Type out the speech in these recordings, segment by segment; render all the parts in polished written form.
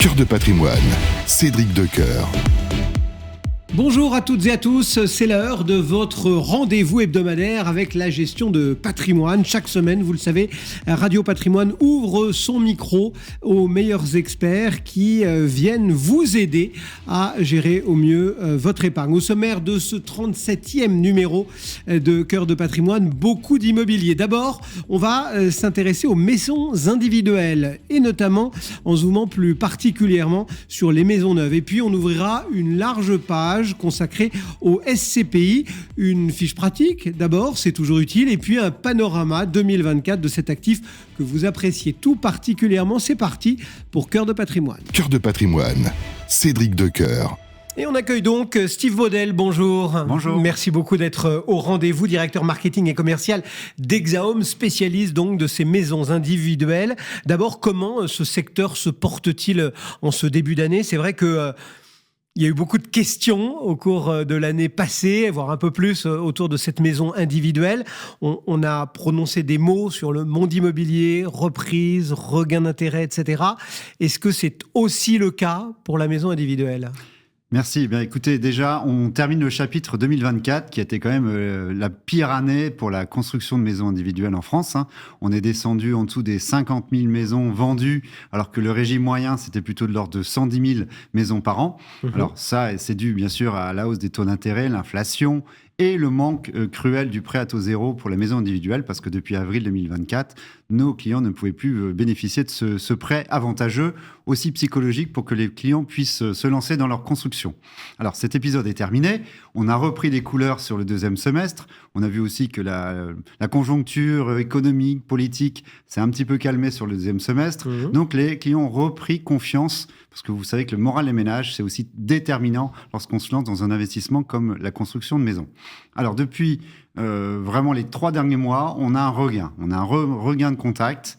Cœur de patrimoine, Cédric Decoeur. Bonjour à toutes et à tous, c'est l'heure de votre rendez-vous hebdomadaire avec la gestion de patrimoine. Chaque semaine, vous le savez, Radio Patrimoine ouvre son micro aux meilleurs experts qui viennent vous aider à gérer au mieux votre épargne. Au sommaire de ce 37e numéro de Cœur de patrimoine, beaucoup d'immobilier. D'abord, on va s'intéresser aux maisons individuelles et notamment en zoomant plus particulièrement sur les maisons neuves. Et puis, on ouvrira une large page consacrée au SCPI, une fiche pratique d'abord, c'est toujours utile, et puis un panorama 2024 de cet actif que vous appréciez tout particulièrement. C'est parti pour Cœur de patrimoine. Cœur de patrimoine, Cédric Decoeur. Et on accueille donc Steve Baudel, bonjour. Bonjour. Merci beaucoup d'être au rendez-vous, directeur marketing et commercial d'Exahome, spécialiste donc de ces maisons individuelles. D'abord, comment ce secteur se porte-t-il en ce début d'année ? C'est vrai que il y a eu beaucoup de questions au cours de l'année passée, voire un peu plus autour de cette maison individuelle. On a prononcé des mots sur le monde immobilier, reprise, regain d'intérêt, etc. Est-ce que c'est aussi le cas pour la maison individuelle ? Merci. Bien, écoutez, déjà, on termine le chapitre 2024, qui a été quand même la pire année pour la construction de maisons individuelles en France. On est descendu en dessous des 50 000 maisons vendues, alors que le régime moyen, c'était plutôt de l'ordre de 110 000 maisons par an. Alors ça, c'est dû bien sûr à la hausse des taux d'intérêt, l'inflation et le manque cruel du prêt à taux zéro pour la maison individuelle, parce que depuis avril 2024, nos clients ne pouvaient plus bénéficier de ce prêt avantageux, aussi psychologique, pour que les clients puissent se lancer dans leur construction. Alors, cet épisode est terminé. On a repris les couleurs sur le deuxième semestre. On a vu aussi que la conjoncture économique, politique, s'est un petit peu calmée sur le deuxième semestre. Donc, les clients ont repris confiance, parce que vous savez que le moral des ménages, c'est aussi déterminant lorsqu'on se lance dans un investissement comme la construction de maisons. Alors, depuis vraiment les 3 derniers mois, on a un regain. On a un regain de contact.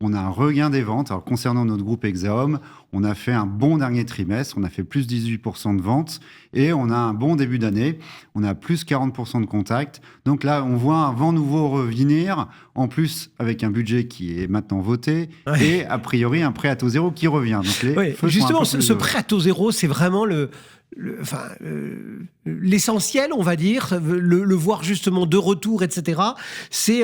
On a un regain des ventes. Alors, concernant notre groupe Exahome, on a fait un bon dernier trimestre. On a fait plus 18% de ventes et on a un bon début d'année. On a plus 40% de contacts. Donc là, on voit un vent nouveau revenir. En plus, avec un budget qui est maintenant voté et a priori un prêt à taux zéro qui revient. Donc justement, ce prêt à taux zéro, c'est vraiment l'essentiel, on va dire, le voir justement de retour, etc. C'est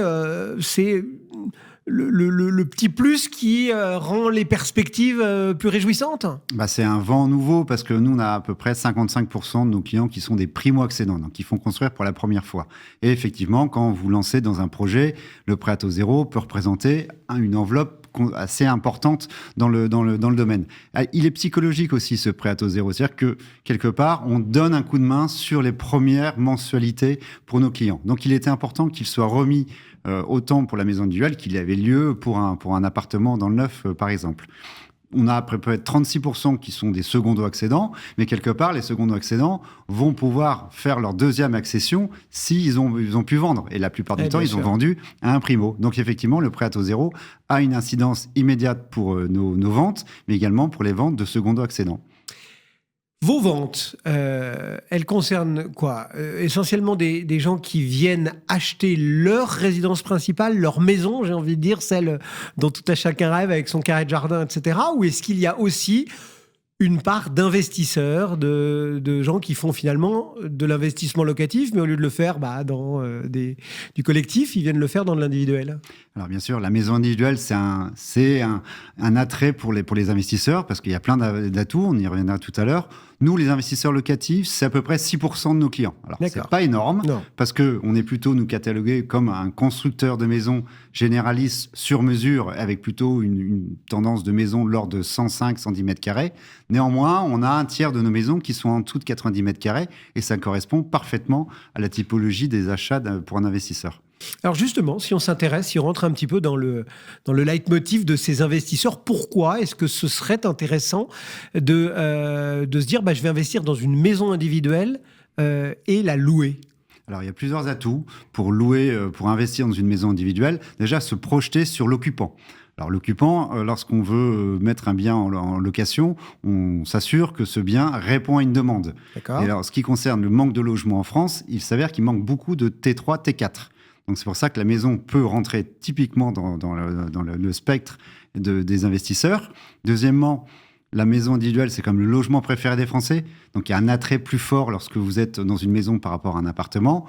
le petit plus qui rend les perspectives plus réjouissantes. C'est un vent nouveau parce que nous, on a à peu près 55% de nos clients qui sont des primo-accédants, donc qui font construire pour la première fois. Et effectivement, quand vous lancez dans un projet, le prêt à taux zéro peut représenter une enveloppe assez importante dans le domaine. Il est psychologique aussi, ce prêt à taux zéro. C'est-à-dire que, quelque part, on donne un coup de main sur les premières mensualités pour nos clients. Donc, il était important qu'il soit remis autant pour la maison individuelle qu'il avait lieu pour un appartement dans le neuf, par exemple. On a à peu près 36% qui sont des secondo-accédants, mais quelque part, les secondo-accédants vont pouvoir faire leur deuxième accession s'ils ont pu vendre. Et la plupart du temps, ils ont vendu à un primo. Donc effectivement, le prêt à taux zéro a une incidence immédiate pour nos ventes, mais également pour les ventes de secondo-accédants. Vos ventes, elles concernent quoi ? Essentiellement des gens qui viennent acheter leur résidence principale, leur maison, j'ai envie de dire, celle dont tout à chacun rêve avec son carré de jardin, etc. Ou est-ce qu'il y a aussi une part d'investisseurs, de gens qui font finalement de l'investissement locatif, mais au lieu de le faire dans du collectif, ils viennent le faire dans de l'individuel ? Alors bien sûr, la maison individuelle, c'est un attrait pour les investisseurs, parce qu'il y a plein d'atouts, on y reviendra tout à l'heure. Nous, les investisseurs locatifs, c'est à peu près 6% de nos clients. Alors, c'est pas énorme, parce qu'on est plutôt, nous, catalogués comme un constructeur de maisons généraliste sur mesure, avec plutôt une tendance de maison de l'ordre de 105-110 mètres carrés. Néanmoins, on a un tiers de nos maisons qui sont en dessous de 90 mètres carrés, et ça correspond parfaitement à la typologie des achats pour un investisseur. Alors justement, si on s'intéresse, si on rentre un petit peu dans le leitmotiv de ces investisseurs, pourquoi est-ce que ce serait intéressant de se dire je vais investir dans une maison individuelle et la louer ? Alors, il y a plusieurs atouts pour louer, pour investir dans une maison individuelle. Déjà, se projeter sur l'occupant. Alors, l'occupant, lorsqu'on veut mettre un bien en location, on s'assure que ce bien répond à une demande. D'accord. Et alors, ce qui concerne le manque de logement en France, il s'avère qu'il manque beaucoup de T3, T4. Donc, c'est pour ça que la maison peut rentrer typiquement dans le spectre des investisseurs. Deuxièmement, la maison individuelle, c'est comme le logement préféré des Français. Donc, il y a un attrait plus fort lorsque vous êtes dans une maison par rapport à un appartement.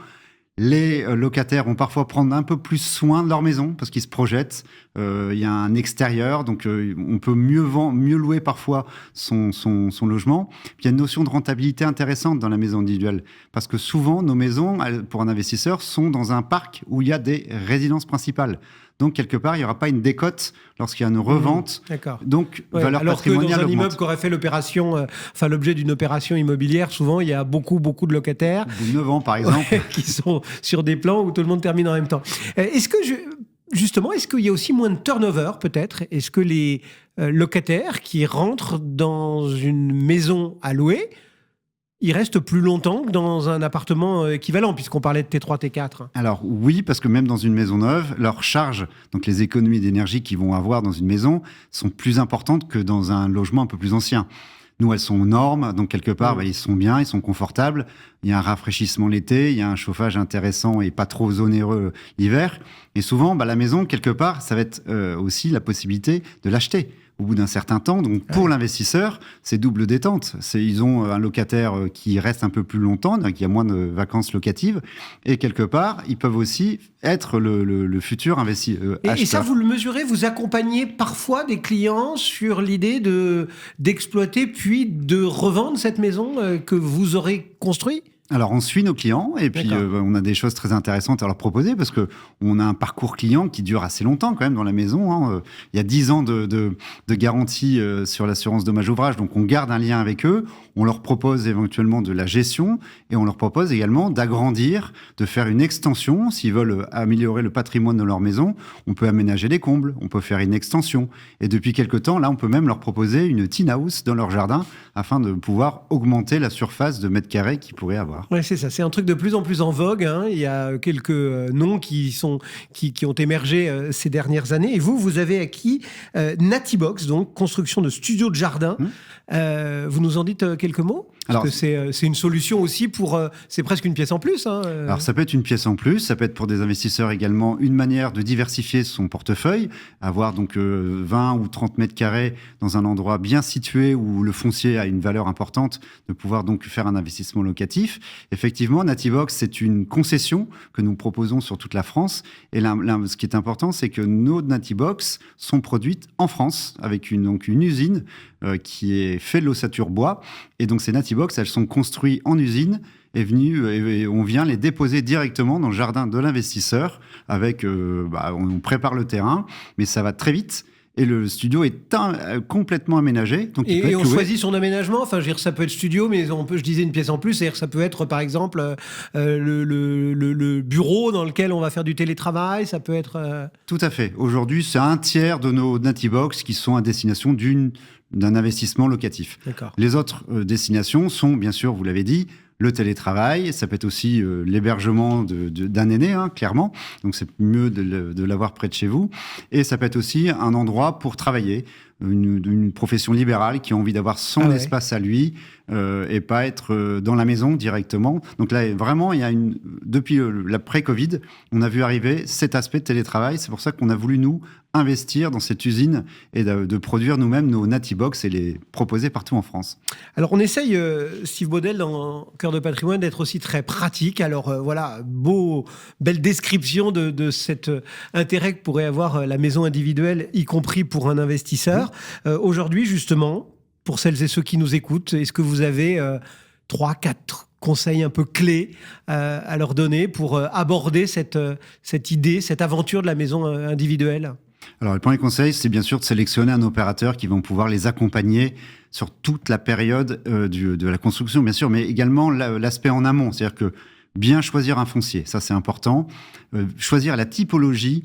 Les locataires vont parfois prendre un peu plus soin de leur maison parce qu'ils se projettent. Il y a un extérieur, donc on peut mieux louer parfois son logement. Puis il y a une notion de rentabilité intéressante dans la maison individuelle parce que souvent, nos maisons, pour un investisseur, sont dans un parc où il y a des résidences principales. Donc, quelque part, il n'y aura pas une décote lorsqu'il y a une revente. D'accord. Donc, valeur alors patrimoniale que dans un augmente. immeuble qui aurait fait l'opération, l'objet d'une opération immobilière, souvent, il y a beaucoup de locataires. Au bout de 9 ans, par exemple. Qui sont sur des plans où tout le monde termine en même temps. Est-ce qu'il y a aussi moins de turnover, peut-être ? Est-ce que les locataires qui rentrent dans une maison à louer, ils restent plus longtemps que dans un appartement équivalent, puisqu'on parlait de T3, T4 ? Alors oui, parce que même dans une maison neuve, leurs charges, donc les économies d'énergie qu'ils vont avoir dans une maison, sont plus importantes que dans un logement un peu plus ancien. Nous, elles sont aux normes, donc quelque part, ils sont bien, ils sont confortables. Il y a un rafraîchissement l'été, il y a un chauffage intéressant et pas trop onéreux l'hiver. Et souvent, la maison, quelque part, ça va être aussi la possibilité de l'acheter au bout d'un certain temps. Donc, pour l'investisseur, c'est double détente. Ils ont un locataire qui reste un peu plus longtemps, donc il y a moins de vacances locatives. Et quelque part, ils peuvent aussi être le futur acheteur. Et ça, vous le mesurez, vous accompagnez parfois des clients sur l'idée d'exploiter puis de revendre cette maison que vous aurez construite ? Alors, on suit nos clients et puis on a des choses très intéressantes à leur proposer parce qu'on a un parcours client qui dure assez longtemps quand même dans la maison. Hein. Il y a 10 ans de garantie sur l'assurance dommage ouvrage, donc on garde un lien avec eux. On leur propose éventuellement de la gestion et on leur propose également d'agrandir, de faire une extension. S'ils veulent améliorer le patrimoine de leur maison, on peut aménager les combles, on peut faire une extension. Et depuis quelque temps, là, on peut même leur proposer une teen house dans leur jardin afin de pouvoir augmenter la surface de mètres carrés qu'ils pourraient avoir. Oui, c'est ça. C'est un truc de plus en plus en vogue. Hein. Il y a quelques noms qui ont émergé ces dernières années. Et vous avez acquis Natibox, donc construction de studios de jardin. Vous nous en dites quelques mots ? Parce que c'est une solution aussi pour... c'est presque une pièce en plus. Hein. Alors, ça peut être une pièce en plus. Ça peut être pour des investisseurs également une manière de diversifier son portefeuille. Avoir donc 20 ou 30 mètres carrés dans un endroit bien situé où le foncier a une valeur importante, de pouvoir donc faire un investissement locatif. Effectivement, Natibox, c'est une concession que nous proposons sur toute la France. Et là, ce qui est important, c'est que nos Natibox sont produites en France avec une usine qui est fait de l'ossature bois. Et donc, ces Natibox, elles sont construites en usine et on vient les déposer directement dans le jardin de l'investisseur avec, on prépare le terrain, mais ça va très vite. Et le studio est complètement aménagé. Donc et on choisit son aménagement. Enfin, je veux dire, ça peut être studio, mais je disais une pièce en plus. C'est-à-dire, ça peut être, par exemple, le bureau dans lequel on va faire du télétravail. Ça peut être... Tout à fait. Aujourd'hui, c'est un tiers de nos Natibox qui sont à destination d'un investissement locatif. D'accord. Les autres destinations sont, bien sûr, vous l'avez dit, le télétravail, ça peut être aussi l'hébergement d'un aîné, hein, clairement. Donc, c'est mieux de l'avoir près de chez vous. Et ça peut être aussi un endroit pour travailler, une profession libérale qui a envie d'avoir son espace à lui et pas être dans la maison directement. Donc là, vraiment, depuis l'après-Covid, on a vu arriver cet aspect de télétravail. C'est pour ça qu'on a voulu, nous, investir dans cette usine et de produire nous-mêmes nos Natibox et les proposer partout en France. Alors, on essaye, Steve Baudel, dans Cœur de patrimoine, d'être aussi très pratique. Alors, belle description de cet intérêt que pourrait avoir la maison individuelle, y compris pour un investisseur. Aujourd'hui, justement, pour celles et ceux qui nous écoutent, est-ce que vous avez 3-4 conseils un peu clés à leur donner pour aborder cette idée, cette aventure de la maison individuelle ? Alors, le premier conseil, c'est bien sûr de sélectionner un opérateur qui va pouvoir les accompagner sur toute la période de la construction, bien sûr, mais également l'aspect en amont. C'est-à-dire que bien choisir un foncier, ça c'est important. Choisir la typologie.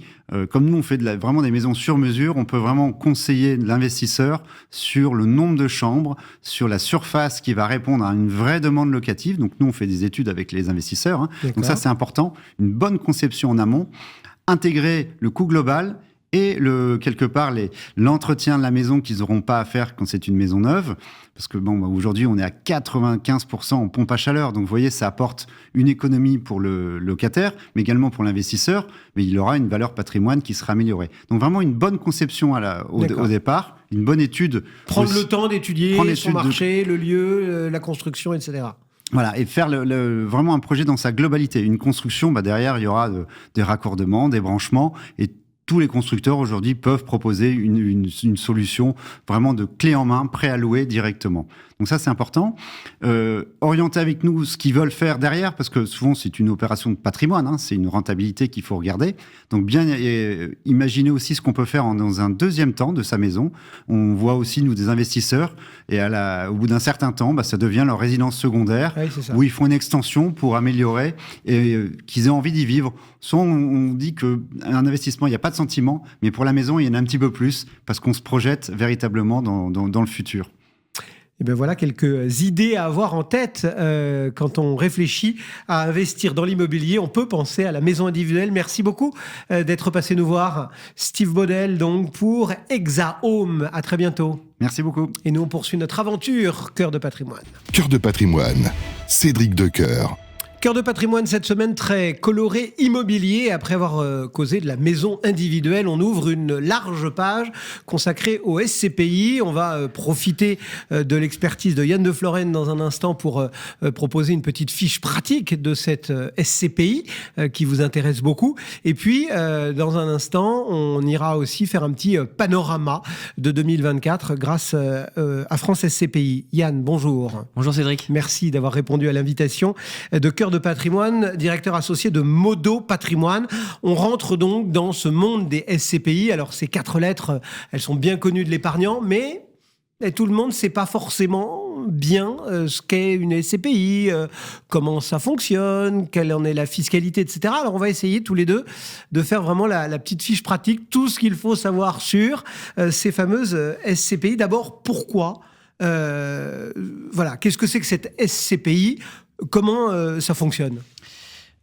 Comme nous, on fait vraiment des maisons sur mesure, on peut vraiment conseiller l'investisseur sur le nombre de chambres, sur la surface qui va répondre à une vraie demande locative. Donc nous, on fait des études avec les investisseurs. Hein. Donc ça, c'est important. Une bonne conception en amont. Intégrer le coût global et quelque part l'entretien de la maison qu'ils n'auront pas à faire quand c'est une maison neuve. Parce que aujourd'hui, on est à 95% en pompe à chaleur. Donc, vous voyez, ça apporte une économie pour le locataire, mais également pour l'investisseur. Mais il aura une valeur patrimoine qui sera améliorée. Donc, vraiment une bonne conception au départ, une bonne étude. Prendre le temps d'étudier son marché, le lieu, la construction, etc. Voilà, et faire vraiment un projet dans sa globalité. Une construction, derrière, il y aura des raccordements, des branchements, et tous les constructeurs aujourd'hui peuvent proposer une solution vraiment de clé en main, prêt à louer directement. Donc ça, c'est important. Orienter avec nous ce qu'ils veulent faire derrière, parce que souvent, c'est une opération de patrimoine, c'est une rentabilité qu'il faut regarder. Donc bien imaginer aussi ce qu'on peut faire dans un deuxième temps de sa maison. On voit aussi, nous, des investisseurs, et au bout d'un certain temps, ça devient leur résidence secondaire, où ils font une extension pour améliorer et qu'ils aient envie d'y vivre. Soit on dit qu'un investissement, il n'y a pas de sentiment, mais pour la maison, il y en a un petit peu plus, parce qu'on se projette véritablement dans le futur. Et bien voilà quelques idées à avoir en tête quand on réfléchit à investir dans l'immobilier. On peut penser à la maison individuelle. Merci beaucoup d'être passé nous voir. Steve Baudel, donc, pour Exahome. À très bientôt. Merci beaucoup. Et nous, on poursuit notre aventure Cœur de patrimoine. Cœur de patrimoine, Cédric Decoeur. Cœur de patrimoine cette semaine très coloré immobilier. Après avoir causé de la maison individuelle, on ouvre une large page consacrée au SCPI. On va profiter de l'expertise de Yann de Florenne dans un instant pour proposer une petite fiche pratique de cette SCPI qui vous intéresse beaucoup. Et puis, dans un instant, on ira aussi faire un petit panorama de 2024 grâce à France SCPI. Yann, bonjour. Bonjour Cédric. Merci d'avoir répondu à l'invitation de Cœur de patrimoine, directeur associé de Modo Patrimoine. On rentre donc dans ce monde des SCPI. Alors, ces 4 lettres, elles sont bien connues de l'épargnant, mais tout le monde ne sait pas forcément bien ce qu'est une SCPI, comment ça fonctionne, quelle en est la fiscalité, etc. Alors, on va essayer tous les deux de faire vraiment la petite fiche pratique, tout ce qu'il faut savoir sur ces fameuses SCPI. D'abord, pourquoi qu'est-ce que c'est que cette SCPI ? Comment ça fonctionne ?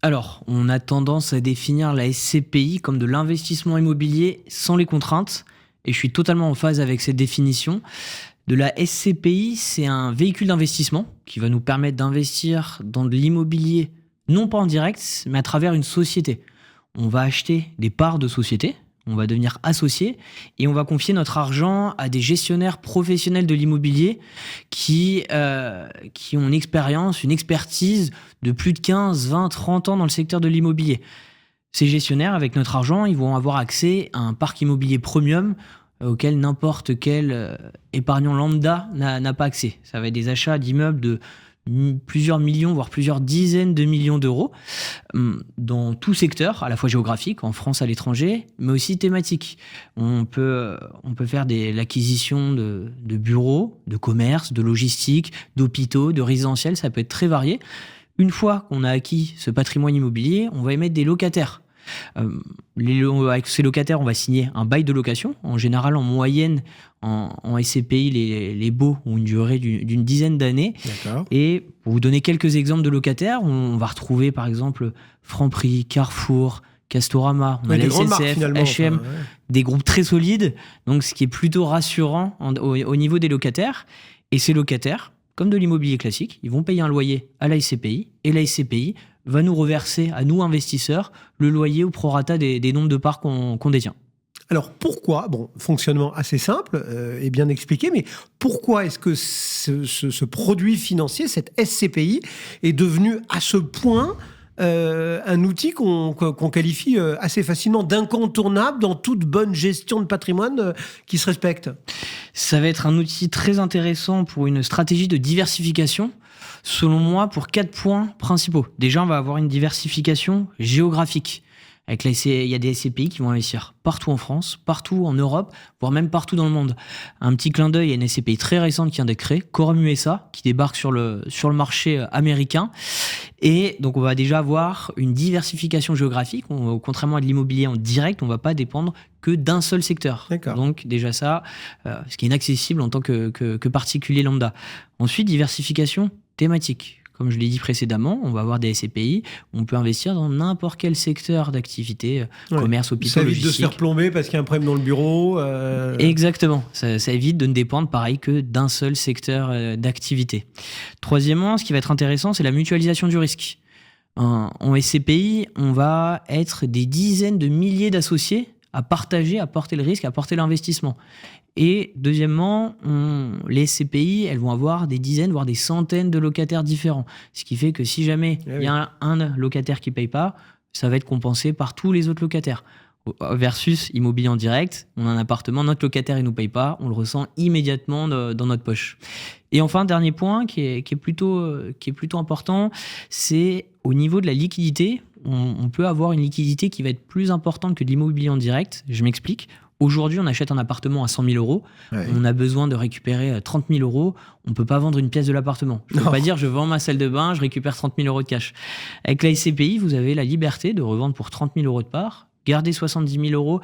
Alors, on a tendance à définir la SCPI comme de l'investissement immobilier sans les contraintes, et je suis totalement en phase avec cette définition. De la SCPI, c'est un véhicule d'investissement qui va nous permettre d'investir dans de l'immobilier, non pas en direct, mais à travers une société. On va acheter des parts de société, on va devenir associé et on va confier notre argent à des gestionnaires professionnels de l'immobilier qui ont une expertise de plus de 15, 20, 30 ans dans le secteur de l'immobilier. Ces gestionnaires, avec notre argent, ils vont avoir accès à un parc immobilier premium auquel n'importe quel épargnant lambda n'a pas accès. Ça va être des achats d'immeubles de plusieurs millions, voire plusieurs dizaines de millions d'euros dans tout secteur, à la fois géographique, en France, à l'étranger, mais aussi thématique. On peut faire l'acquisition de bureaux, de commerce, de logistique, d'hôpitaux, de résidentiels, ça peut être très varié. Une fois qu'on a acquis ce patrimoine immobilier, on va émettre des locataires. Avec ces locataires, on va signer un bail de location. En général, en moyenne, en SCPI, les baux ont une durée d'une dizaine d'années. D'accord. Et pour vous donner quelques exemples de locataires, on va retrouver par exemple Franprix, Carrefour, Castorama, on a la SNCF, H&M, des groupes très solides. Donc, ce qui est plutôt rassurant au niveau des locataires. Et ces locataires, comme de l'immobilier classique, ils vont payer un loyer à la SCPI et la SCPI va nous reverser, à nous investisseurs, le loyer au prorata des nombres de parts qu'on détient. Alors pourquoi, fonctionnement assez simple et bien expliqué, mais pourquoi est-ce que ce produit financier, cette SCPI, est devenu à ce point un outil qu'on qualifie assez facilement d'incontournable dans toute bonne gestion de patrimoine qui se respecte ? Ça va être un outil très intéressant pour une stratégie de diversification, selon moi, pour 4 points principaux. Déjà, on va avoir une diversification géographique. Il y a des SCPI qui vont investir partout en France, partout en Europe, voire même partout dans le monde. Un petit clin d'œil à une SCPI très récente qui vient d'être créée, Quorum USA, qui débarque sur le marché américain. Et donc, on va déjà avoir une diversification géographique. Contrairement à de l'immobilier en direct, on ne va pas dépendre que d'un seul secteur. D'accord. Donc, déjà ça, ce qui est inaccessible en tant que particulier lambda. Ensuite, diversification thématique. comme je l'ai dit précédemment, on va avoir des SCPI, on peut investir dans n'importe quel secteur d'activité, commerce, hôpital, ça évite logistique. de se faire plomber parce qu'il y a un problème dans le bureau. Exactement, ça évite de ne dépendre pareil que d'un seul secteur d'activité. Troisièmement, ce qui va être intéressant, c'est la mutualisation du risque. En SCPI, on va être des dizaines de milliers d'associés à partager, à porter le risque, à porter l'investissement. Et deuxièmement, les SCPI, elles vont avoir des dizaines, voire des centaines de locataires différents. Ce qui fait que si jamais il y a un locataire qui ne paye pas, ça va être compensé par tous les autres locataires. Versus immobilier en direct, on a un appartement, notre locataire il nous paye pas, on le ressent immédiatement dans notre poche. Et enfin, dernier point qui est plutôt important, c'est au niveau de la liquidité. On peut avoir une liquidité qui va être plus importante que de l'immobilier en direct. Je m'explique. Aujourd'hui, on achète un appartement à 100 000 euros. Ouais. On a besoin de récupérer 30 000 euros. On ne peut pas vendre une pièce de l'appartement. Je ne peux pas dire je vends ma salle de bain, je récupère 30 000 euros de cash. Avec la SCPI, vous avez la liberté de revendre pour 30 000 euros de part, garder 70 000 euros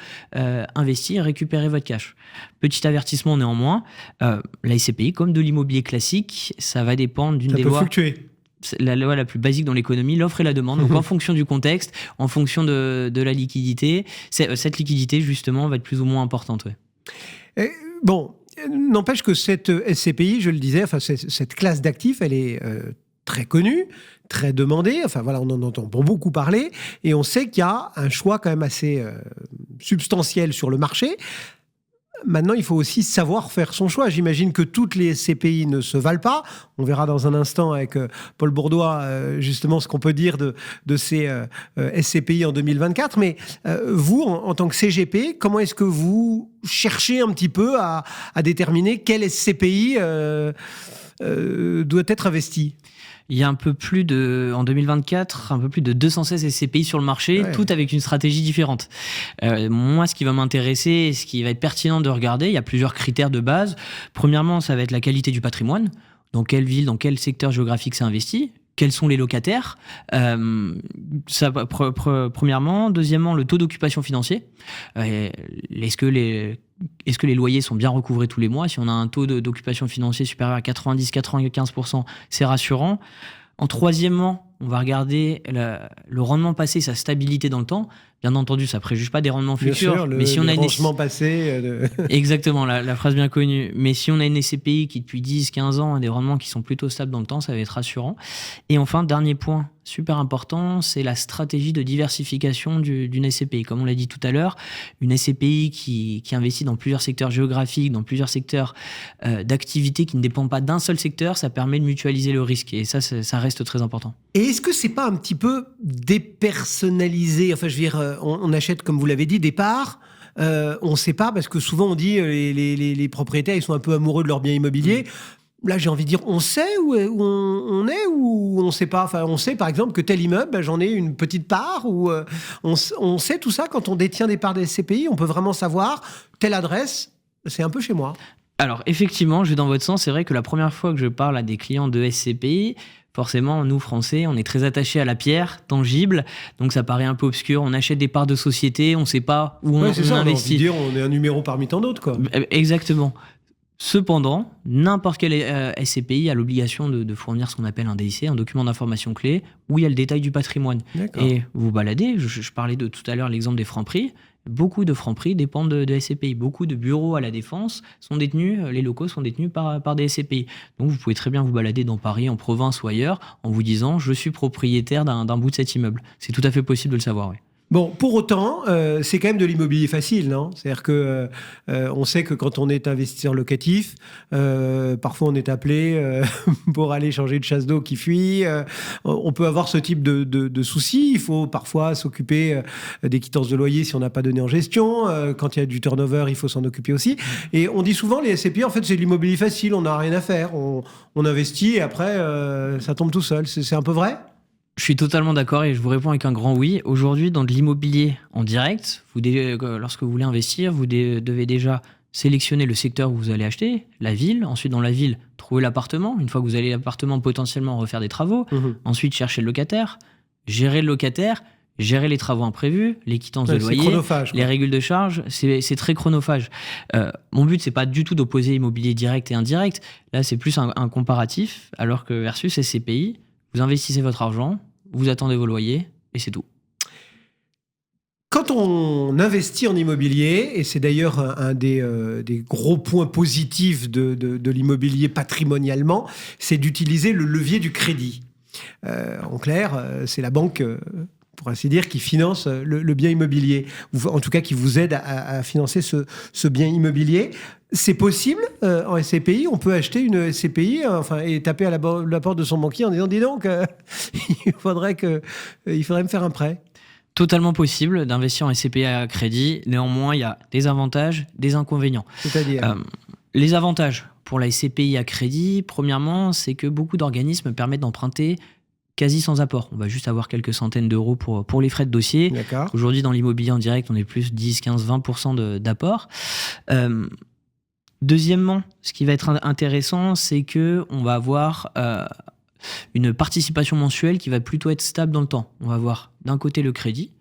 investis et récupérer votre cash. Petit avertissement néanmoins, la SCPI, comme de l'immobilier classique, ça va dépendre d'une des lois. Ça peut fluctuer. La loi la plus basique dans l'économie, l'offre et la demande. Donc en fonction du contexte, en fonction de la liquidité, cette liquidité justement va être plus ou moins importante. Ouais. Bon, n'empêche que cette SCPI, je le disais, enfin cette classe d'actifs, elle est très connue, très demandée. Enfin voilà, on en entend beaucoup parler et on sait qu'il y a un choix quand même assez substantiel sur le marché. Maintenant, il faut aussi savoir faire son choix. J'imagine que toutes les SCPI ne se valent pas. On verra dans un instant avec Paul Bourdois justement ce qu'on peut dire de ces SCPI en 2024. Mais vous, en tant que CGP, comment est-ce que vous cherchez un petit peu à déterminer quelle SCPI doit être investie ? Il y a en 2024, un peu plus de 216 SCPI sur le marché, toutes avec une stratégie différente. Moi, ce qui va m'intéresser, ce qui va être pertinent de regarder, il y a plusieurs critères de base. Premièrement, ça va être la qualité du patrimoine. Dans quelle ville, dans quel secteur géographique c'est investi ? Quels sont les locataires ? Premièrement. Deuxièmement, le taux d'occupation financier. Est-ce que les loyers sont bien recouvrés tous les mois ? Si on a un taux d'occupation financier supérieur à 90-95%, c'est rassurant. En troisièmement, on va regarder le rendement passé, sa stabilité dans le temps. Bien entendu, ça ne préjuge pas des rendements futurs. Mais si on a une rendement passé... Exactement, la phrase bien connue. Mais si on a une SCPI qui, depuis 10-15 ans, a des rendements qui sont plutôt stables dans le temps, ça va être rassurant. Et enfin, dernier point super important, c'est la stratégie de diversification d'une SCPI. Comme on l'a dit tout à l'heure, une SCPI qui investit dans plusieurs secteurs géographiques, dans plusieurs secteurs d'activité qui ne dépendent pas d'un seul secteur, ça permet de mutualiser le risque. Et ça reste très important. Et est-ce que c'est pas un petit peu dépersonnalisé ? Enfin, je veux dire, on achète, comme vous l'avez dit, des parts. On ne sait pas, parce que souvent on dit les propriétaires, ils sont un peu amoureux de leur bien immobilier. Là, j'ai envie de dire, on sait où on est ou on ne sait pas. Enfin, on sait, par exemple, que tel immeuble, j'en ai une petite part. Ou on sait tout ça quand on détient des parts des SCPI. On peut vraiment savoir, telle adresse, c'est un peu chez moi. Alors, effectivement, je vais dans votre sens. C'est vrai que la première fois que je parle à des clients de SCPI, forcément, nous, Français, on est très attachés à la pierre tangible, donc ça paraît un peu obscur. On achète des parts de société, on ne sait pas où on investit. On est un numéro parmi tant d'autres, quoi. Exactement. Cependant, n'importe quelle SCPI a l'obligation de fournir ce qu'on appelle un DIC, un document d'information clé, où il y a le détail du patrimoine. D'accord. Et vous baladez, je parlais de tout à l'heure l'exemple des Franprix. Beaucoup de Franprix dépendent de SCPI. Beaucoup de bureaux à la Défense sont détenus, les locaux sont détenus par des SCPI. Donc vous pouvez très bien vous balader dans Paris, en province ou ailleurs, en vous disant « je suis propriétaire d'un bout de cet immeuble ». C'est tout à fait possible de le savoir, oui. Bon, pour autant, c'est quand même de l'immobilier facile, non ? C'est-à-dire que on sait que quand on est investisseur locatif, parfois on est appelé pour aller changer de chasse d'eau qui fuit. On peut avoir ce type de soucis. Il faut parfois s'occuper des quittances de loyer si on n'a pas donné en gestion. Quand il y a du turnover, il faut s'en occuper aussi. Et on dit souvent, les SCPI, en fait, c'est de l'immobilier facile. On n'a rien à faire. On investit et après, ça tombe tout seul. C'est un peu vrai ? Je suis totalement d'accord et je vous réponds avec un grand oui. Aujourd'hui, dans de l'immobilier en direct, lorsque vous voulez investir, vous devez déjà sélectionner le secteur où vous allez acheter, la ville. Ensuite, dans la ville, trouver l'appartement. Une fois que vous allez l'appartement, potentiellement refaire des travaux. Ensuite, chercher le locataire, gérer le locataire, gérer les travaux imprévus, les quittances de loyer, les régules de charge. C'est très chronophage. Mon but, c'est pas du tout d'opposer immobilier direct et indirect. Là, c'est plus un comparatif, alors que versus SCPI, Vous investissez votre argent, vous attendez vos loyers, et c'est tout. Quand on investit en immobilier, et c'est d'ailleurs un des gros points positifs de l'immobilier patrimonialement, c'est d'utiliser le levier du crédit. En clair, c'est la banque, pour ainsi dire, qui finance le bien immobilier, ou en tout cas qui vous aide à financer ce bien immobilier. C'est possible en SCPI, on peut acheter une SCPI et taper à la porte de son banquier en disant « Dis donc, il faudrait me faire un prêt ». Totalement possible d'investir en SCPI à crédit. Néanmoins, il y a des avantages, des inconvénients. C'est-à-dire les avantages pour la SCPI à crédit, premièrement, c'est que beaucoup d'organismes permettent d'emprunter quasi sans apport. On va juste avoir quelques centaines d'euros pour les frais de dossier. D'accord. Aujourd'hui, dans l'immobilier en direct, on est plus 10, 15, 20% d'apport. Deuxièmement, ce qui va être intéressant, c'est qu'on va avoir une participation mensuelle qui va plutôt être stable dans le temps. On va avoir d'un côté le crédit,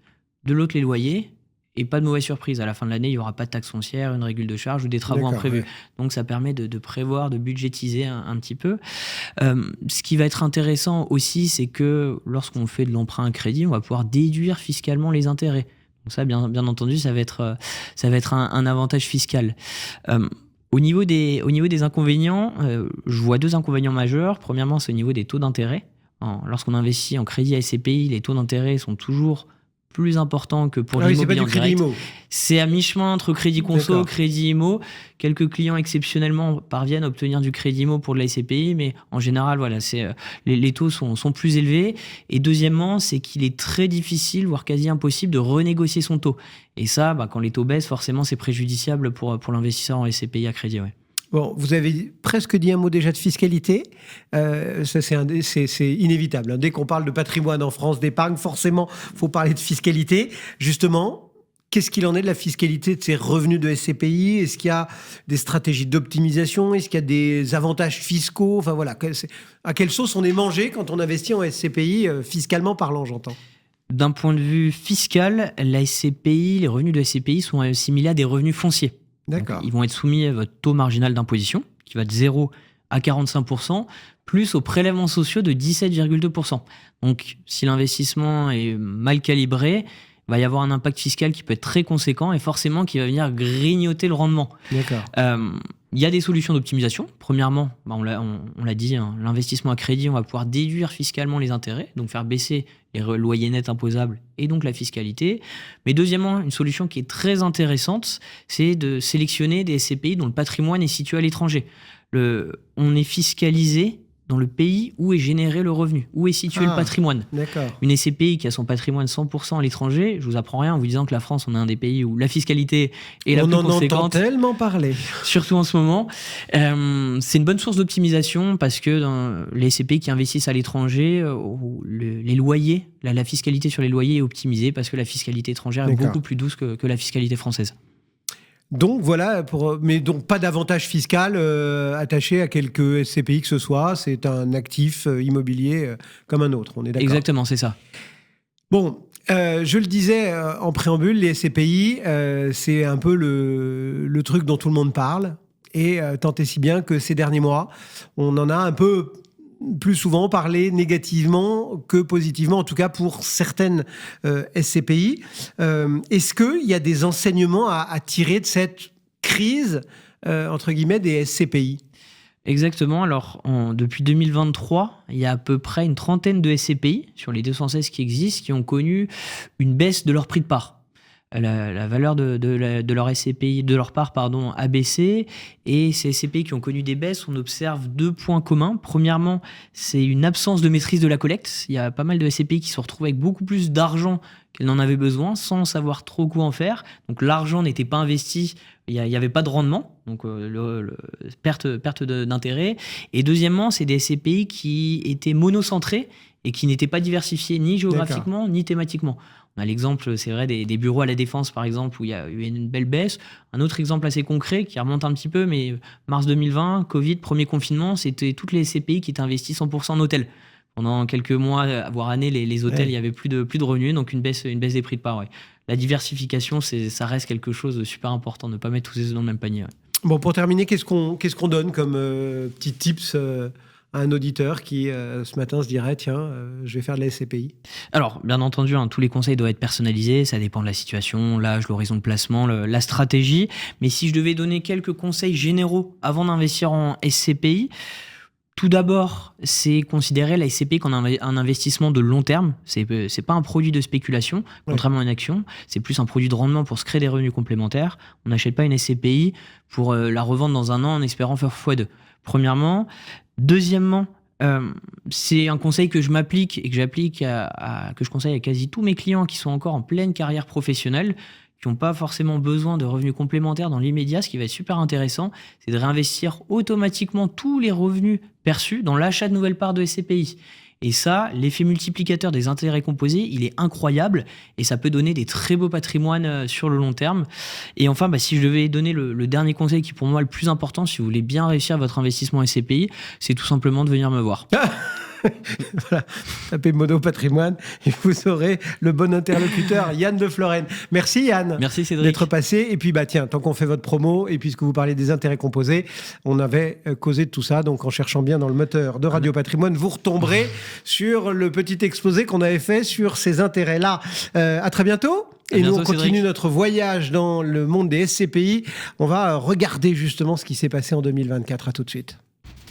de l'autre les loyers, et pas de mauvaise surprise. À la fin de l'année, il n'y aura pas de taxe foncière, une régule de charge ou des travaux imprévus. Ouais. Donc ça permet de prévoir, de budgétiser un petit peu. Ce qui va être intéressant aussi, c'est que lorsqu'on fait de l'emprunt à crédit, on va pouvoir déduire fiscalement les intérêts. Donc ça, bien entendu, ça va être un avantage fiscal. Au niveau des inconvénients, je vois deux inconvénients majeurs. Premièrement, c'est au niveau des taux d'intérêt. Lorsqu'on investit en crédit à SCPI, les taux d'intérêt sont toujours plus importants que pour l'immobilier en direct. C'est à mi-chemin entre crédit conso, crédit immo. Quelques clients exceptionnellement parviennent à obtenir du crédit immo pour de la SCPI, mais en général, voilà, les taux sont plus élevés. Et deuxièmement, c'est qu'il est très difficile, voire quasi impossible, de renégocier son taux. Et ça, quand les taux baissent, forcément, c'est préjudiciable pour l'investisseur en SCPI à crédit. Ouais. Bon, vous avez presque dit un mot déjà de fiscalité. Ça, c'est inévitable. Dès qu'on parle de patrimoine en France, d'épargne, forcément, il faut parler de fiscalité. Justement, qu'est-ce qu'il en est de la fiscalité de ces revenus de SCPI ? Est-ce qu'il y a des stratégies d'optimisation ? Est-ce qu'il y a des avantages fiscaux ? Enfin voilà, à quelle sauce on est mangé quand on investit en SCPI, fiscalement parlant, j'entends ? D'un point de vue fiscal, la SCPI, les revenus de SCPI sont assimilés à des revenus fonciers. D'accord. Donc, ils vont être soumis à votre taux marginal d'imposition, qui va de 0 à 45%, plus aux prélèvements sociaux de 17,2%. Donc, si l'investissement est mal calibré, il va y avoir un impact fiscal qui peut être très conséquent et forcément qui va venir grignoter le rendement. D'accord. Il y a des solutions d'optimisation. Premièrement, on l'a dit, l'investissement à crédit, on va pouvoir déduire fiscalement les intérêts, donc faire baisser les loyers nets imposables et donc la fiscalité. Mais deuxièmement, une solution qui est très intéressante, c'est de sélectionner des SCPI dont le patrimoine est situé à l'étranger. On est fiscalisé dans le pays où est généré le revenu, où est situé le patrimoine. D'accord. Une SCPI qui a son patrimoine 100% à l'étranger, je vous apprends rien en vous disant que la France, on est un des pays où la fiscalité est la plus conséquente. On en entend tellement parler. Surtout en ce moment. C'est une bonne source d'optimisation parce que dans les SCPI qui investissent à l'étranger, les loyers, la fiscalité sur les loyers est optimisée parce que la fiscalité étrangère est beaucoup plus douce que la fiscalité française. Donc voilà, mais donc pas d'avantage fiscal attaché à quelque SCPI que ce soit, c'est un actif immobilier comme un autre, on est d'accord ? Exactement, c'est ça. Bon, je le disais en préambule, les SCPI, c'est un peu le truc dont tout le monde parle, et tant et si bien que ces derniers mois, on en a un peu plus souvent parlé négativement que positivement, en tout cas pour certaines SCPI. Est-ce qu'il y a des enseignements à tirer de cette crise, entre guillemets, des SCPI ? Exactement. Alors, depuis 2023, il y a à peu près une trentaine de SCPI sur les 216 qui existent qui ont connu une baisse de leur prix de part. La valeur de leur SCPI, de leur part, a baissé. Et ces SCPI qui ont connu des baisses, on observe deux points communs. Premièrement, c'est une absence de maîtrise de la collecte. Il y a pas mal de SCPI qui se retrouvent avec beaucoup plus d'argent qu'elles n'en avaient besoin, sans savoir trop quoi en faire. Donc l'argent n'était pas investi, il n'y avait pas de rendement, donc perte d'intérêt. Et deuxièmement, c'est des SCPI qui étaient monocentrés et qui n'étaient pas diversifiés ni géographiquement, ni thématiquement. On a l'exemple, c'est vrai, des bureaux à la Défense, par exemple, où il y a eu une belle baisse. Un autre exemple assez concret, qui remonte un petit peu, mais mars 2020, Covid, premier confinement, c'était toutes les SCPI qui étaient investies 100% en hôtel. Pendant quelques mois, voire années, les hôtels, il n'y avait plus de revenus, donc une baisse des prix de part. Ouais. La diversification, ça reste quelque chose de super important, ne pas mettre tous les œufs dans le même panier. Ouais. Bon, pour terminer, qu'est-ce qu'on donne comme petits tips à un auditeur qui, ce matin, se dirait, tiens, je vais faire de la SCPI? Alors, bien entendu, tous les conseils doivent être personnalisés, ça dépend de la situation, l'âge, l'horizon de placement, la stratégie. Mais si je devais donner quelques conseils généraux avant d'investir en SCPI, tout d'abord, c'est considérer la SCPI comme un investissement de long terme. C'est pas un produit de spéculation, contrairement à une action. C'est plus un produit de rendement pour se créer des revenus complémentaires. On n'achète pas une SCPI pour la revendre dans un an en espérant faire x2. Premièrement. Deuxièmement, c'est un conseil que je m'applique et que je conseille à quasi tous mes clients qui sont encore en pleine carrière professionnelle, qui n'ont pas forcément besoin de revenus complémentaires dans l'immédiat. Ce qui va être super intéressant, c'est de réinvestir automatiquement tous les revenus perçus dans l'achat de nouvelles parts de SCPI. Et ça, l'effet multiplicateur des intérêts composés, il est incroyable et ça peut donner des très beaux patrimoines sur le long terme. Et enfin, si je devais donner le dernier conseil qui est pour moi le plus important, si vous voulez bien réussir votre investissement SCPI, c'est tout simplement de venir me voir. Voilà, tapez Mono Patrimoine et vous aurez le bon interlocuteur, Yann de Florenne. Merci Yann. Merci Cédric. D'être passé. Et puis tiens, tant qu'on fait votre promo et puisque vous parlez des intérêts composés, on avait causé de tout ça. Donc en cherchant bien dans le moteur de Radio Patrimoine, vous retomberez sur le petit exposé qu'on avait fait sur ces intérêts-là. À très bientôt. Et nous, on continue Cédric. Notre voyage dans le monde des SCPI. On va regarder justement ce qui s'est passé en 2024. À tout de suite.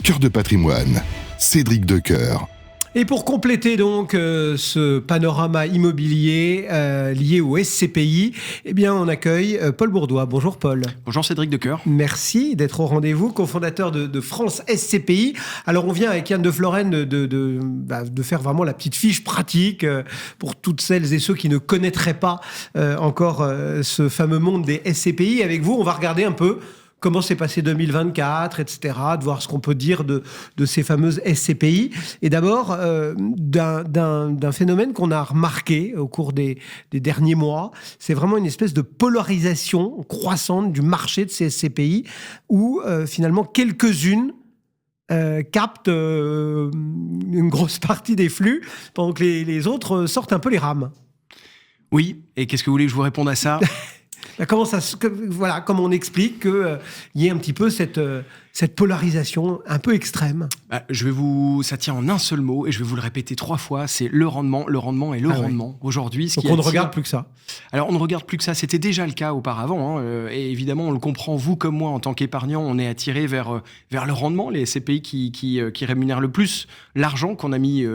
Cœur de patrimoine, Cédric Decoeur. Et pour compléter donc ce panorama immobilier lié au SCPI, on accueille Paul Bourdois. Bonjour Paul. Bonjour Cédric Decoeur. Merci d'être au rendez-vous, cofondateur de France SCPI. Alors on vient avec Yann de Florenne de faire vraiment la petite fiche pratique pour toutes celles et ceux qui ne connaîtraient pas encore ce fameux monde des SCPI. Avec vous, on va regarder un peu comment s'est passé 2024, etc., de voir ce qu'on peut dire de ces fameuses SCPI. Et d'abord, d'un phénomène qu'on a remarqué au cours des derniers mois, c'est vraiment une espèce de polarisation croissante du marché de ces SCPI, où finalement quelques-unes captent une grosse partie des flux, pendant que les autres sortent un peu les rames. Oui, et qu'est-ce que vous voulez que je vous réponde à ça? Comment on explique qu'il y ait un petit peu cette polarisation un peu extrême? Ça tient en un seul mot et je vais vous le répéter 3 fois, c'est le rendement et le rendement. Ouais. Aujourd'hui, donc on ne regarde plus que ça. Alors on ne regarde plus que ça, c'était déjà le cas auparavant, et évidemment on le comprend, vous comme moi en tant qu'épargnant, on est attiré vers le rendement, les SCPI qui rémunèrent le plus l'argent qu'on a mis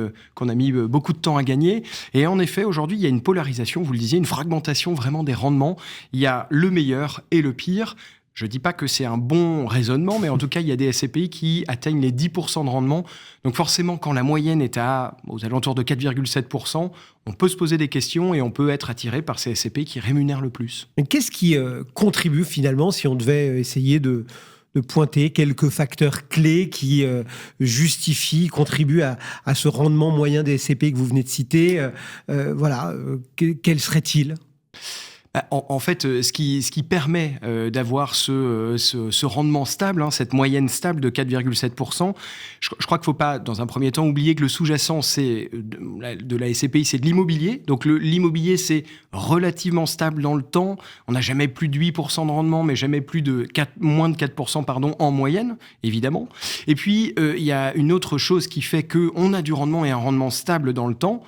beaucoup de temps à gagner. Et en effet, aujourd'hui, il y a une polarisation, vous le disiez, une fragmentation vraiment des rendements. Il y a le meilleur et le pire. Je ne dis pas que c'est un bon raisonnement, mais en tout cas, il y a des SCPI qui atteignent les 10% de rendement. Donc forcément, quand la moyenne est aux alentours de 4,7%, on peut se poser des questions et on peut être attiré par ces SCPI qui rémunèrent le plus. Et qu'est-ce qui contribue finalement, si on devait essayer de pointer quelques facteurs clés qui contribuent à ce rendement moyen des SCPI que vous venez de citer? Quel serait-il ? En fait, ce qui permet d'avoir ce rendement stable, cette moyenne stable de 4,7%, je crois qu'il ne faut pas, dans un premier temps, oublier que le sous-jacent de la SCPI, c'est de l'immobilier. Donc l'immobilier, c'est relativement stable dans le temps. On n'a jamais plus de 8% de rendement, mais jamais plus de moins de 4% en moyenne, évidemment. Et puis, il y a une autre chose qui fait qu'on a du rendement et un rendement stable dans le temps,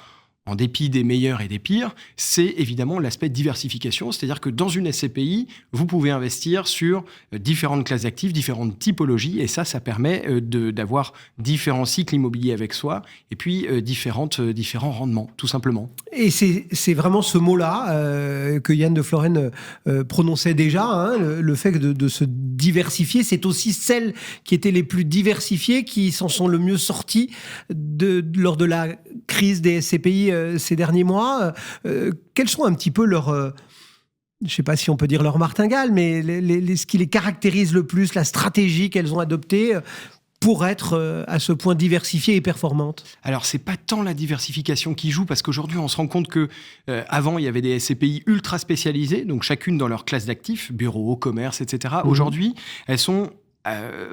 en dépit des meilleurs et des pires, c'est évidemment l'aspect diversification. C'est-à-dire que dans une SCPI, vous pouvez investir sur différentes classes d'actifs, différentes typologies, et ça permet d'avoir différents cycles immobiliers avec soi, et puis différents rendements, tout simplement. Et c'est vraiment ce mot-là que Yann de Florenne prononçait déjà, le fait de se diversifier. C'est aussi celles qui étaient les plus diversifiées qui s'en sont le mieux sorties lors de la crise des SCPI ces derniers mois. Quels sont un petit peu leurs... je ne sais pas si on peut dire leur martingale, mais ce qui les caractérise le plus, la stratégie qu'elles ont adoptée pour être à ce point diversifiée et performante? Alors, c'est pas tant la diversification qui joue, parce qu'aujourd'hui, on se rend compte que avant, il y avait des SCPI ultra spécialisées, donc chacune dans leur classe d'actifs, bureaux, commerce, etc. Aujourd'hui, elles sont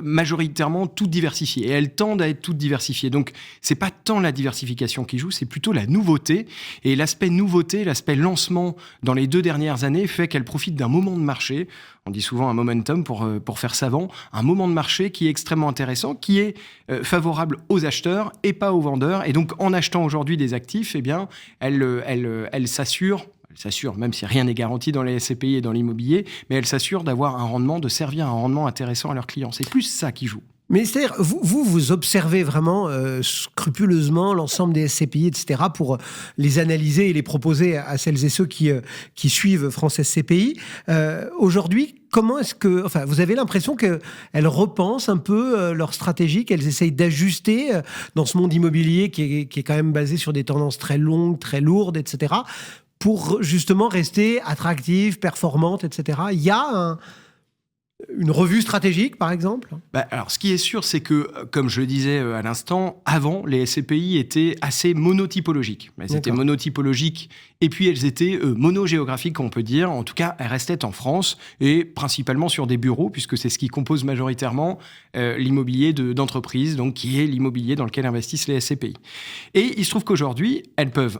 majoritairement toutes diversifiées. Et elles tendent à être toutes diversifiées. Donc, c'est pas tant la diversification qui joue, c'est plutôt la nouveauté. Et l'aspect nouveauté, l'aspect lancement dans les 2 dernières années fait qu'elles profitent d'un moment de marché. On dit souvent un momentum pour faire savant. Un moment de marché qui est extrêmement intéressant, qui est favorable aux acheteurs et pas aux vendeurs. Et donc, en achetant aujourd'hui des actifs, eh bien, elles s'assurent, même si rien n'est garanti dans les SCPI et dans l'immobilier, mais elles s'assurent d'avoir un rendement, de servir un rendement intéressant à leurs clients. C'est plus ça qui joue. Mais c'est-à-dire, vous observez vraiment scrupuleusement l'ensemble des SCPI, etc., pour les analyser et les proposer à celles et ceux qui suivent France SCPI. Aujourd'hui, comment est-ce que... Enfin, vous avez l'impression qu'elles repensent un peu leur stratégie, qu'elles essayent d'ajuster dans ce monde immobilier qui est quand même basé sur des tendances très longues, très lourdes, etc., pour justement rester attractive, performante, etc. Il y a une revue stratégique, par exemple ? Alors, ce qui est sûr, c'est que, comme je le disais à l'instant, avant, les SCPI étaient assez monotypologiques. Elles étaient monotypologiques et puis elles étaient monogéographiques, on peut dire. En tout cas, elles restaient en France et principalement sur des bureaux, puisque c'est ce qui compose majoritairement l'immobilier d'entreprise, donc qui est l'immobilier dans lequel investissent les SCPI. Et il se trouve qu'aujourd'hui, elles peuvent,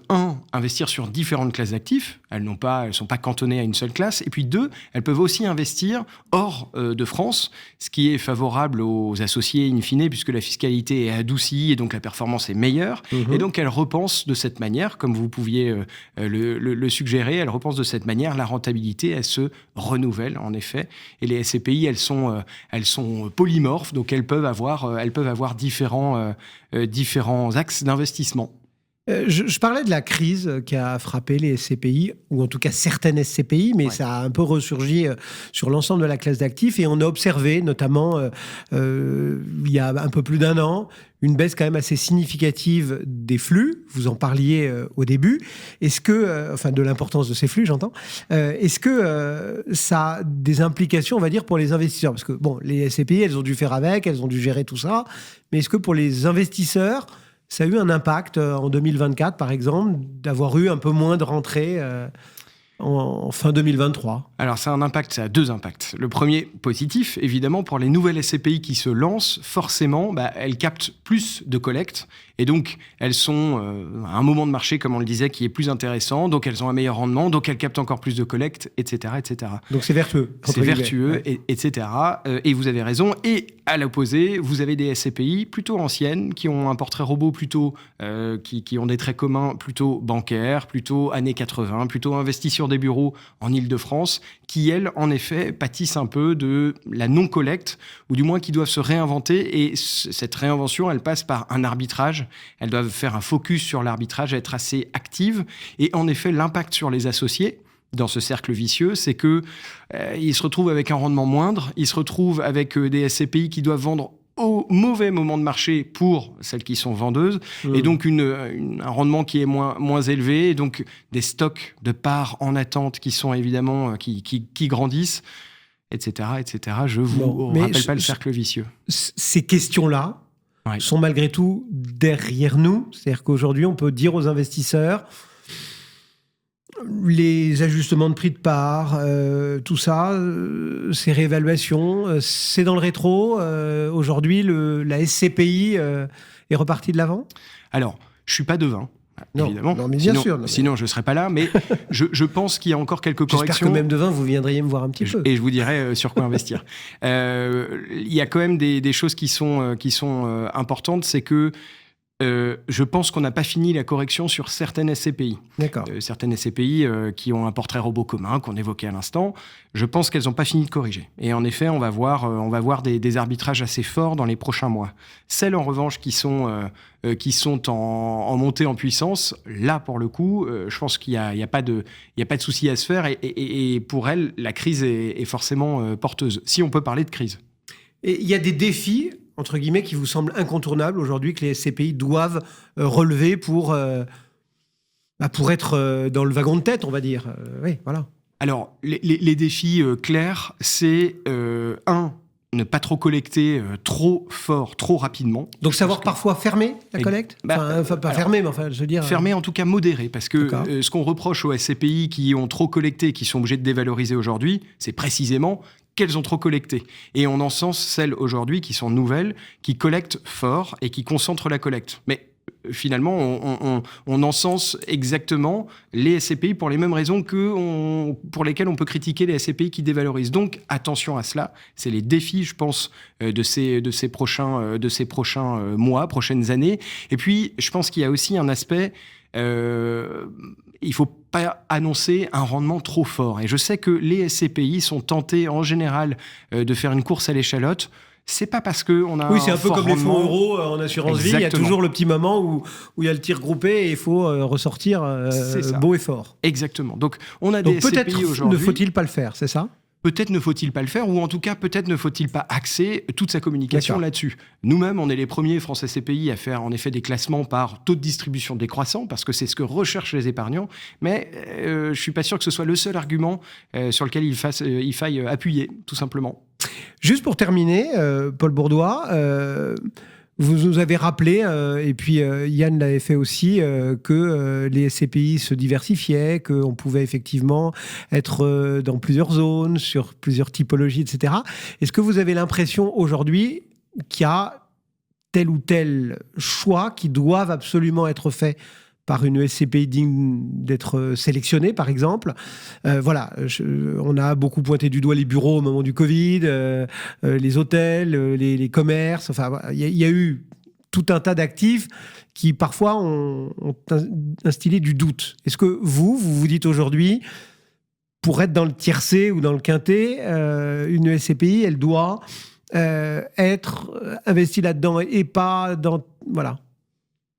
investir sur différentes classes d'actifs. Elles sont pas cantonnées à une seule classe. Et puis 2, elles peuvent aussi investir hors de France, ce qui est favorable aux associés in fine, puisque la fiscalité est adoucie et donc la performance est meilleure. Et donc, elles repensent de cette manière, comme vous pouviez le suggérer, elles repensent de cette manière la rentabilité, elle se renouvelle en effet. Et les SCPI, elles sont polymorphes, donc elles peuvent avoir différents axes d'investissement. Je parlais de la crise qui a frappé les SCPI, ou en tout cas certaines SCPI, mais ça a un peu ressurgi sur l'ensemble de la classe d'actifs. Et on a observé, notamment il y a un peu plus d'1 an, une baisse quand même assez significative des flux. Vous en parliez au début. Est-ce que, de l'importance de ces flux, j'entends. Est-ce que ça a des implications, on va dire, pour les investisseurs ? Parce que, bon, les SCPI, elles ont dû faire avec, elles ont dû gérer tout ça. Mais est-ce que pour les investisseurs, ça a eu un impact en 2024, par exemple, d'avoir eu un peu moins de rentrées en fin 2023 ? Alors, ça a 2 impacts. Le premier, positif, évidemment, pour les nouvelles SCPI qui se lancent, forcément, elles captent plus de collecte. Et donc, elles sont à un moment de marché, comme on le disait, qui est plus intéressant. Donc, elles ont un meilleur rendement. Donc, elles captent encore plus de collecte, etc., etc. Donc, c'est vertueux. C'est vertueux, etc. Et vous avez raison. Et à l'opposé, vous avez des SCPI plutôt anciennes, qui ont un portrait robot plutôt... qui ont des traits communs plutôt bancaires, plutôt années 80, plutôt investis sur des bureaux en Île-de-France, qui, elles, en effet, pâtissent un peu de la non-collecte, ou du moins qui doivent se réinventer. Et cette réinvention, elle passe par un arbitrage. Elles doivent faire un focus sur l'arbitrage, être assez actives. Et en effet, l'impact sur les associés dans ce cercle vicieux, c'est que ils se retrouvent avec un rendement moindre, ils se retrouvent avec des SCPI qui doivent vendre au mauvais moment de marché pour celles qui sont vendeuses, et donc un rendement qui est moins élevé, et donc des stocks de parts en attente qui sont évidemment qui grandissent, etc., etc. Je vous rappelle pas le cercle vicieux. Ces questions-là sont malgré tout derrière nous. C'est-à-dire qu'aujourd'hui, on peut dire aux investisseurs, les ajustements de prix de part, tout ça, ces réévaluations, c'est dans le rétro. Aujourd'hui, la SCPI est repartie de l'avant ? Alors, je ne suis pas devin. Évidemment. Non, mais bien sûr. Sinon, je ne serais pas là. Mais je pense qu'il y a encore quelques corrections. J'espère que même devin, vous viendriez me voir un petit peu. Et je vous dirai sur quoi investir. Il y a quand même des choses qui sont importantes. C'est que je pense qu'on n'a pas fini la correction sur certaines SCPI. D'accord. Certaines SCPI qui ont un portrait robot commun, qu'on évoquait à l'instant, je pense qu'elles n'ont pas fini de corriger. Et en effet, on va voir des arbitrages assez forts dans les prochains mois. Celles, en revanche, qui sont en montée en puissance, là, pour le coup, je pense qu'il n'y a pas de souci à se faire. Et pour elles, la crise est forcément porteuse, si on peut parler de crise. Et il y a des défis, entre guillemets, qui vous semblent incontournables aujourd'hui, que les SCPI doivent relever pour être dans le wagon de tête, on va dire. Oui, voilà. Alors, les défis clairs, c'est ne pas trop collecter trop fort, trop rapidement. Donc savoir parfois fermer la collecte ? Pas fermer, mais enfin, je veux dire... Fermer, en tout cas modérer, parce que ce qu'on reproche aux SCPI qui ont trop collecté, qui sont obligés de dévaloriser aujourd'hui, c'est précisément qu'elles ont trop collecté. Et on encense celles aujourd'hui qui sont nouvelles, qui collectent fort et qui concentrent la collecte. Mais finalement, on encense exactement les SCPI pour les mêmes raisons pour lesquelles on peut critiquer les SCPI qui dévalorisent. Donc, attention à cela. C'est les défis, je pense, de ces prochains mois, prochaines années. Et puis, je pense qu'il y a aussi un aspect... il ne faut pas annoncer un rendement trop fort. Et je sais que les SCPI sont tentés, en général, de faire une course à l'échalote. C'est pas parce qu'on a. Oui, c'est un peu comme rendement. les fonds euros en assurance vie. Il y a toujours le petit moment où il y a le tir groupé et il faut ressortir beau et fort. Exactement. Donc, on a des SCPI peut-être aujourd'hui. Ne faut-il pas le faire, c'est ça ? Peut-être ne faut-il pas le faire, ou en tout cas, peut-être ne faut-il pas axer toute sa communication là-dessus. Nous-mêmes, on est les premiers, France SCPI, à faire en effet des classements par taux de distribution décroissant, parce que c'est ce que recherchent les épargnants, mais je ne suis pas sûr que ce soit le seul argument sur lequel il faille appuyer, tout simplement. Juste pour terminer, Paul Bourdois, vous nous avez rappelé, et puis Yann l'avait fait aussi, que les SCPI se diversifiaient, qu'on pouvait effectivement être dans plusieurs zones, sur plusieurs typologies, etc. Est-ce que vous avez l'impression aujourd'hui qu'il y a tel ou tel choix qui doivent absolument être faits par une SCPI digne d'être sélectionnée, par exemple. Voilà, on a beaucoup pointé du doigt les bureaux au moment du Covid, les hôtels, les commerces. Enfin, il y a eu tout un tas d'actifs qui, parfois, ont instillé du doute. Est-ce que vous dites aujourd'hui, pour être dans le tiercé ou dans le quintet, une SCPI, elle doit être investie là-dedans et pas dans... Voilà.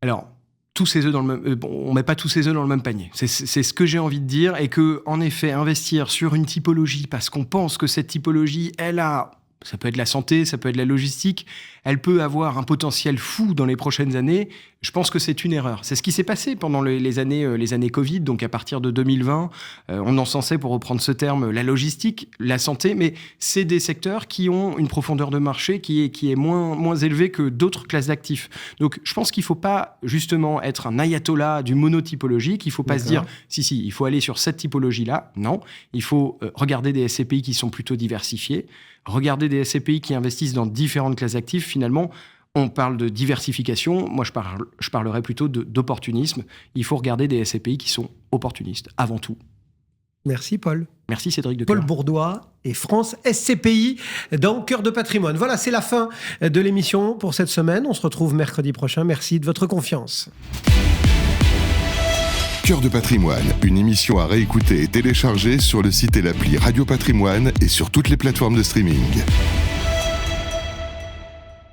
Alors... tous ses œufs dans le même... on met pas tous ses œufs dans le même panier. C'est ce que j'ai envie de dire. Et que, en effet, investir sur une typologie parce qu'on pense que cette typologie, elle a... ça peut être la santé, ça peut être la logistique, elle peut avoir un potentiel fou dans les prochaines années. Je pense que c'est une erreur. C'est ce qui s'est passé pendant les années Covid. Donc, à partir de 2020, on encensait, pour reprendre ce terme, la logistique, la santé, mais c'est des secteurs qui ont une profondeur de marché qui est moins élevée que d'autres classes d'actifs. Donc, je pense qu'il ne faut pas, justement, être un ayatollah du monotypologique. Il ne faut pas se dire, si, il faut aller sur cette typologie-là. Non, il faut regarder des SCPI qui sont plutôt diversifiés, regarder des SCPI qui investissent dans différentes classes d'actifs. Finalement, on parle de diversification. Moi, je parlerais plutôt d'opportunisme. Il faut regarder des SCPI qui sont opportunistes, avant tout. Merci, Paul. Merci, Cédric Decoeur. Paul Bourdois et France SCPI dans Cœur de Patrimoine. Voilà, c'est la fin de l'émission pour cette semaine. On se retrouve mercredi prochain. Merci de votre confiance. Cœur de Patrimoine, une émission à réécouter et télécharger sur le site et l'appli Radio Patrimoine et sur toutes les plateformes de streaming.